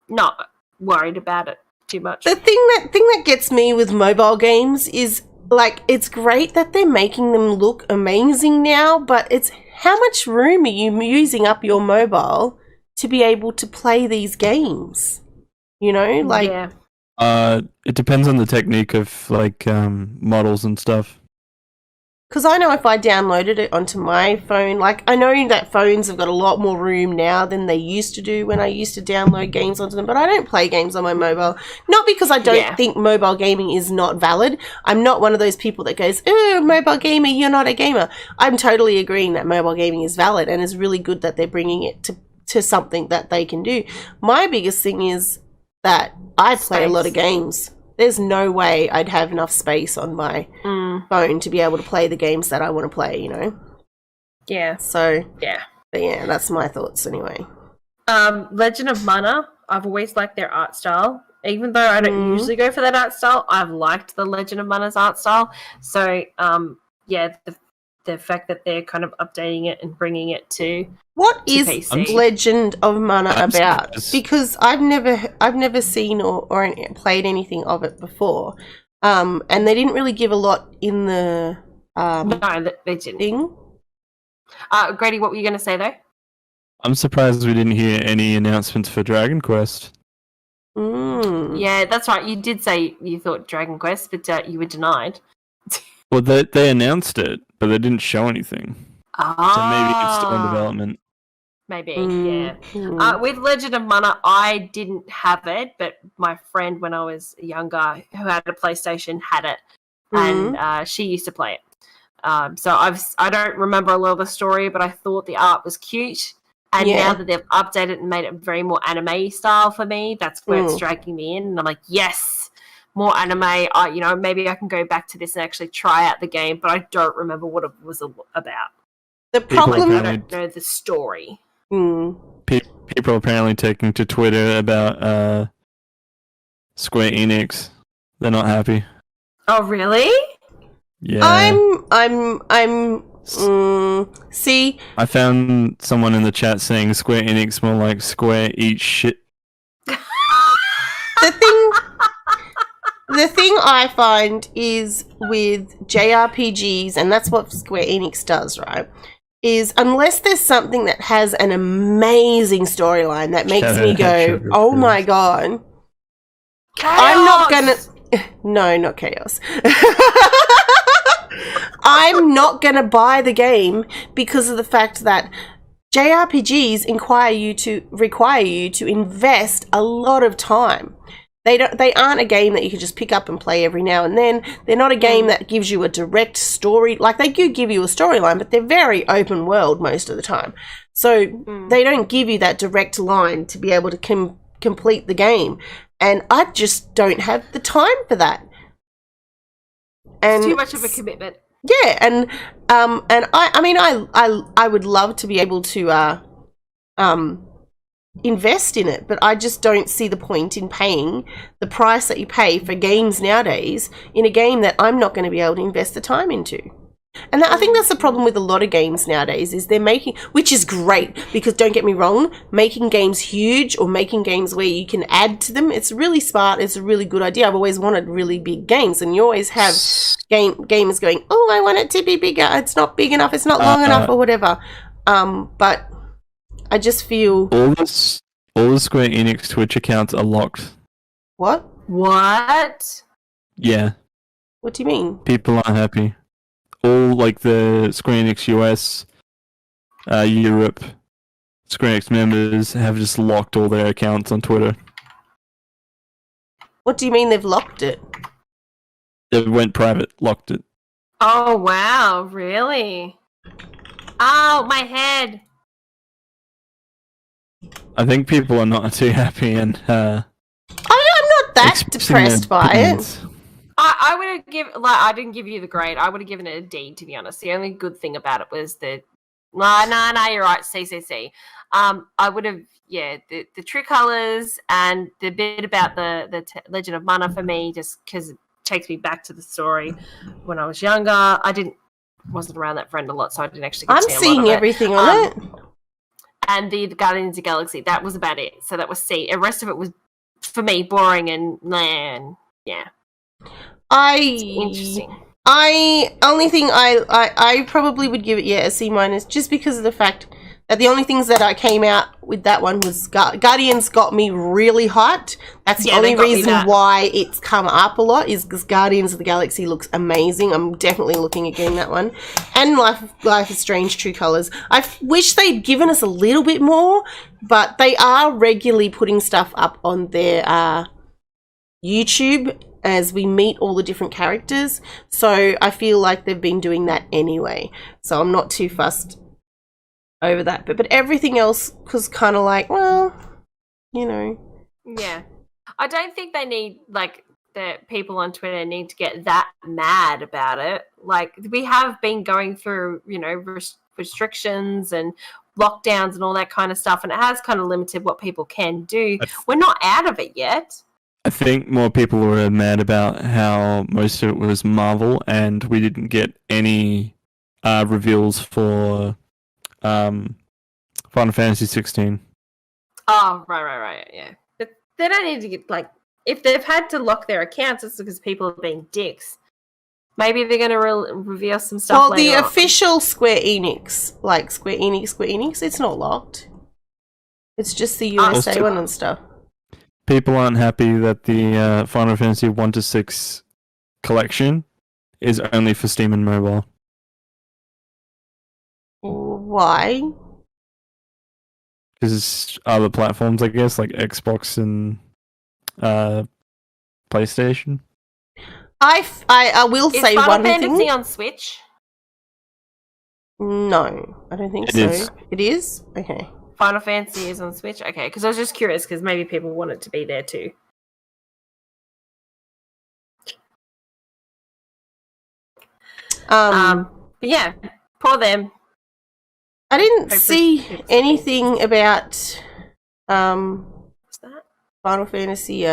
not worried about it too much. The thing that gets me with mobile games is, like, it's great that they're making them look amazing now, but it's how much room are you using up your mobile to be able to play these games? You know, like it depends on the technique of like models and stuff. Because I know if I downloaded it onto my phone, like, I know that phones have got a lot more room now than they used to do when I used to download games onto them, but I don't play games on my mobile. Not because I don't think mobile gaming is not valid. I'm not one of those people that goes, oh, mobile gamer, you're not a gamer. I'm totally agreeing that mobile gaming is valid, and it's really good that they're bringing it to something that they can do. My biggest thing is that I play a lot of games there's no way I'd have enough space on my phone to be able to play the games that I want to play, you know? Yeah. So, yeah. But yeah, that's my thoughts anyway. Legend of Mana, I've always liked their art style. Even though I don't usually go for that art style, I've liked the Legend of Mana's art style. So, yeah, the fact that they're kind of updating it and bringing it to PC. Legend of Mana about? Because I've never seen or played anything of it before, and they didn't really give a lot in the no, they didn't. Thing. Grady, what were you going to say though? I'm surprised we didn't hear any announcements for Dragon Quest. Yeah, that's right. You did say you thought Dragon Quest, but you were denied. Well, they announced it, but they didn't show anything. So maybe it's still in development. Maybe, yeah. With Legend of Mana, I didn't have it, but my friend, when I was younger, who had a PlayStation, had it, and she used to play it. So I don't remember a lot of the story, but I thought the art was cute. And now that they've updated and made it very more anime style for me, that's where it's dragging me in. And I'm like, yes, more anime. Maybe I can go back to this and actually try out the game, but I don't remember what it was about. The problem, I don't know the story. People apparently taking to Twitter about Square Enix. They're not happy. Oh, really? Yeah. See, I found someone in the chat saying Square Enix more like Square eat shit. The thing I find is with JRPGs, and that's what Square Enix does, right? Is unless there's something that has an amazing storyline that makes me go, oh my god, Chaos! I'm not gonna. No, not Chaos. I'm not going to buy the game because of the fact that JRPGs require you to invest a lot of time. They aren't a game that you can just pick up and play every now and then. They're not a game that gives you a direct story. Like, they do give you a storyline, but they're very open world most of the time. So they don't give you that direct line to be able to complete the game. And I just don't have the time for that. And it's too much of a commitment. Yeah, and I would love to be able to invest in it, but I just don't see the point in paying the price that you pay for games nowadays in a game that I'm not going to be able to invest the time into. And I think that's the problem with a lot of games nowadays, is they're making, which is great, because don't get me wrong, making games huge or making games where you can add to them, it's really smart, it's a really good idea. I've always wanted really big games, and you always have gamers going, oh, I want it to be bigger, it's not big enough, it's not long enough, or whatever. But I just feel... All the Square Enix Twitch accounts are locked. What? Yeah. What do you mean? People aren't happy. All, like, the Square Enix US, Europe, Square Enix members have just locked all their accounts on Twitter. What do you mean they've locked it? They went private, locked it. Oh, wow, really? Oh, my head. I think people are not too happy, and I'm not that depressed by it. I would have given, like, I didn't give you the grade. I would have given it a D, to be honest. The only good thing about it was the, no, you're right, CCC. I would have, the true colors and the bit about the Legend of Mana for me, just because it takes me back to the story when I was younger. I wasn't around that friend a lot, so I didn't actually get to see a lot I'm seeing of everything on it. And the Guardians of the Galaxy, that was about it. So that was C. The rest of it was, for me, boring and yeah. Interesting. Only thing I probably would give it a C minus, just because of the fact that the only things that I came out with that one was Guardians got me really hyped. That's the only reason why it's come up a lot, is because Guardians of the Galaxy looks amazing. I'm definitely looking at getting that one. And Life is Strange True Colors. I wish they'd given us a little bit more, but they are regularly putting stuff up on their YouTube as we meet all the different characters. So I feel like they've been doing that anyway. So I'm not too fussed over that. But everything else was kind of like, well, you know. Yeah. I don't think they need, like, that people on Twitter need to get that mad about it. Like, we have been going through, restrictions and lockdowns and all that kind of stuff, and it has kind of limited what people can do. We're not out of it yet. I think more people were mad about how most of it was Marvel, and we didn't get any reveals for Final Fantasy 16. Oh, right, yeah. But they don't need to get, like, if they've had to lock their accounts, it's because people are being dicks. Maybe they're going to reveal some stuff later the on. official Square Enix, like Square Enix, it's not locked. It's just the USA one and stuff. People aren't happy that the Final Fantasy 1 to 6 collection is only for Steam and mobile. Why? Because other platforms, I guess, like Xbox and PlayStation. I will say Final one Fantasy thing. on Switch? No, I don't think It so. is. It is? Okay. Final Fantasy is on Switch? Okay, because I was just curious, because maybe people want it to be there too. But yeah, poor them. I didn't see anything about What's that? Final Fantasy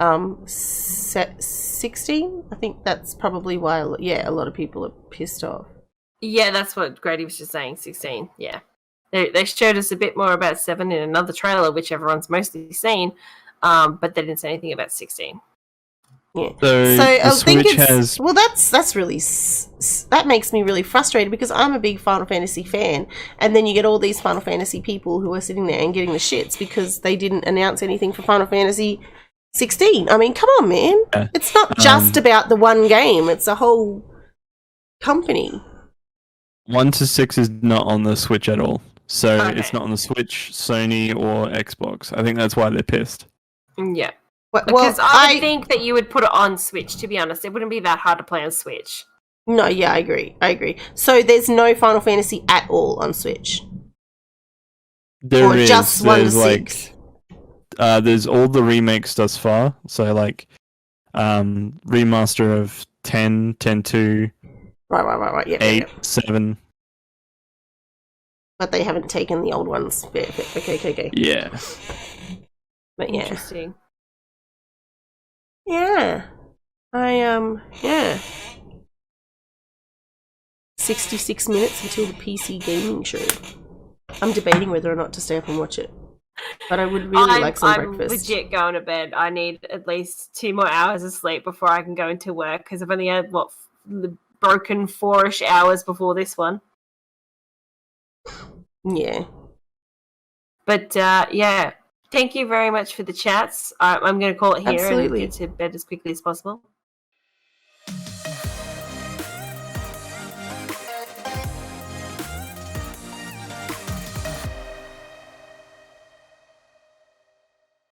16. I think that's probably why a lot of people are pissed off. Yeah, that's what Grady was just saying, 16, yeah. They showed us a bit more about 7 in another trailer, which everyone's mostly seen, but they didn't say anything about 16. Yeah. So I think Switch has... well, that's really that makes me really frustrated, because I'm a big Final Fantasy fan, and then you get all these Final Fantasy people who are sitting there and getting the shits because they didn't announce anything for Final Fantasy 16. I mean, come on, man. Yeah. It's not just about the one game, it's a whole company. 1 to 6 is not on the Switch at all. So it's not on the Switch, Sony, or Xbox. I think that's why they're pissed. Yeah. Well, Because I would think that you would put it on Switch, to be honest. It wouldn't be that hard to play on Switch. No, yeah, I agree. So there's no Final Fantasy at all on Switch? There or is. just 1 to There's 6? There's all the remakes thus far. So remaster of 10, 10.2, Right. Yeah, 8, yeah. 7. But they haven't taken the old ones. Okay. Yeah. But yeah. Interesting. Yeah. 66 minutes until the PC gaming show. I'm debating whether or not to stay up and watch it. But I would really like some breakfast. I'm legit going to bed. I need at least 2 more hours of sleep before I can go into work, because I've only had, the broken 4-ish hours before this one. Yeah. But, yeah. Thank you very much for the chats. I'm going to call it here and get to bed as quickly as possible.